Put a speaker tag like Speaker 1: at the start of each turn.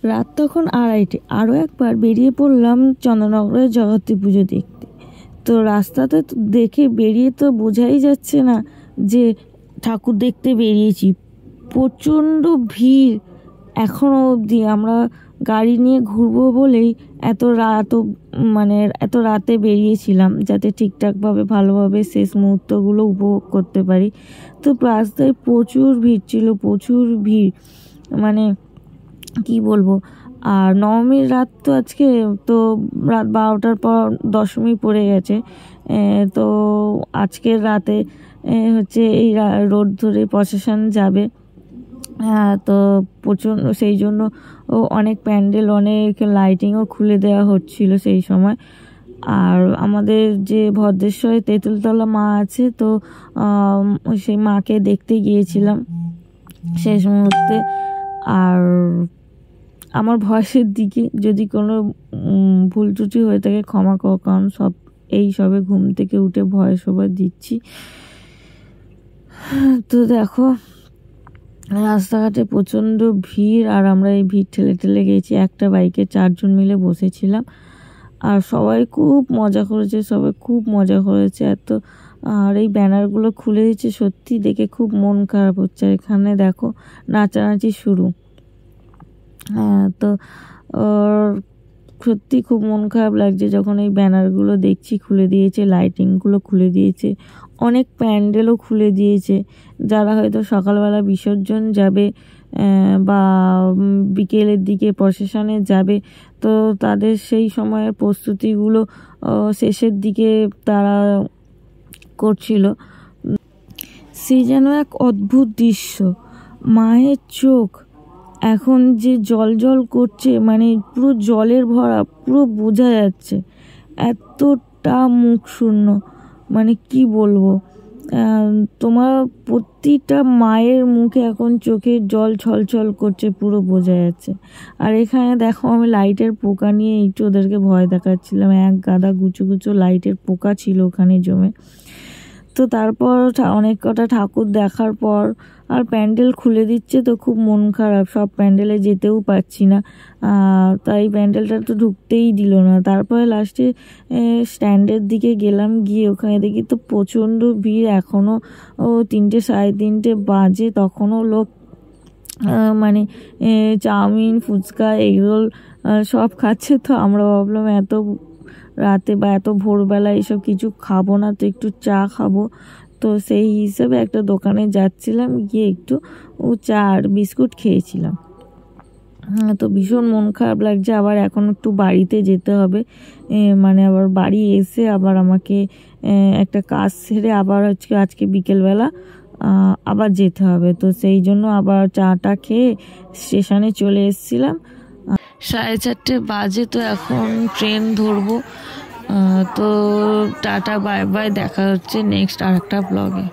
Speaker 1: রাত তখন 2:30। আরও একবার বেরিয়ে পড়লাম চন্দননগরের জগদ্ধাত্রী পুজো দেখতে। তো রাস্তাতে তো দেখে বেরিয়ে তো বোঝাই যাচ্ছে না যে ঠাকুর দেখতে বেরিয়েছি। প্রচণ্ড ভিড়। এখনও অবধি আমরা গাড়ি নিয়ে ঘুরবো বলেই এত রাতে বেরিয়েছিলাম, যাতে ঠিকঠাকভাবে ভালোভাবে শেষ মুহূর্তগুলো উপভোগ করতে পারি। তো রাস্তায় প্রচুর ভিড় ছিল, প্রচুর ভিড়, মানে কি বলবো। আর নবমীর রাত তো আজকে, তো রাত 12টার পর দশমী পড়ে গেছে। তো আজকের রাতে হচ্ছে এই রোড ধরে প্রসেশন যাবে। তো প্রচণ্ড, সেই জন্য অনেক প্যান্ডেল, অনেক লাইটিংও খুলে দেওয়া হচ্ছিল সেই সময়। আর আমাদের যে ভদ্রেশ্বরে তেঁতুলতলা মা আছে, তো সেই মাকে দেখতে গিয়েছিলাম শেষ মুহূর্তে। আর আমার ভয়েসের দিকে যদি কোনো ভুল ত্রুটি হয়ে থাকে ক্ষমা করো, কারণ সবে ঘুম থেকে উঠে ভয়েস ওভার দিচ্ছি। তো দেখো রাস্তাঘাটে প্রচণ্ড ভিড়, আর আমরা এই ভিড় ঠেলে ঠেলে গেছি। একটা বাইকে 4 জন মিলে বসেছিলাম, আর সবাই খুব মজা করেছে এত। আর এই ব্যানারগুলো খুলে দিচ্ছে, সত্যি দেখে খুব মন খারাপ হচ্ছে। এখানে দেখো নাচানাচি শুরু। তো সত্যি খুব মন খারাপ লাগছে যখন এই ব্যানারগুলো দেখছি। খুলে দিয়েছে, লাইটিংগুলো খুলে দিয়েছে, অনেক প্যান্ডেলও খুলে দিয়েছে। যারা হয়তো সকালবেলা বিসর্জন যাবে বা বিকেলের দিকে প্রসেশনে যাবে, তো তাদের সেই সময়ের প্রস্তুতিগুলো শেষের দিকে তারা করছিল। সে যেন এক অদ্ভুত দৃশ্য। মায়ের চোখ এখন যে জল জল করছে, মানে পুরো জলের ভরা, পুরো বোঝা যাচ্ছে এতটা মুখ শূন্য, মানে কি বলবো। তোমার প্রতিটা মায়ের মুখে এখন চোখের জল ছলছল করছে, পুরো বোঝা যাচ্ছে। আর এখানে দেখো আমি লাইটের পোকা নিয়ে একটু ওদেরকে ভয় দেখাচ্ছিলাম। এক গাদা গুছো গুছো লাইটের পোকা ছিল ওখানে জমে। তো তারপর অনেক কটা ঠাকুর দেখার পর আর প্যান্ডেল খুলে দিচ্ছে, তো খুব মন খারাপ, সব প্যান্ডেলে যেতেও পারছি না। তাই প্যান্ডেলটা তো ঢুকতেই দিল না। তারপরে লাস্টে স্ট্যান্ডের দিকে গেলাম, গিয়ে ওখানে দেখি তো প্রচণ্ড ভিড়। এখনও 3টে 3:30 বাজে, তখনও লোক মানে চাউমিন, ফুচকা, এগরোল সব খাচ্ছে। তো আমরা ভাবলাম এত রাতে বা এত ভোরবেলা এসব কিছু খাবো না, তো একটু চা খাবো। তো সেই হিসেবে একটা দোকানে যাচ্ছিলাম, গিয়ে একটু চা আর বিস্কুট খেয়েছিলাম। তো ভীষণ মন খারাপ লাগছে। আবার এখন একটু বাড়িতে যেতে হবে, মানে আবার বাড়ি এসে আবার আমাকে একটা কাজ সেরে আবার আজকে বিকেলবেলা আবার যেতে হবে। তো সেই জন্য আবার চাটা খেয়ে স্টেশনে চলে এসেছিলাম। 4:30 বাজে, তো এখন ট্রেন ধরবো। তো টাটা, বাই বাই, দেখা হচ্ছে নেক্সট আরেকটা ব্লগে।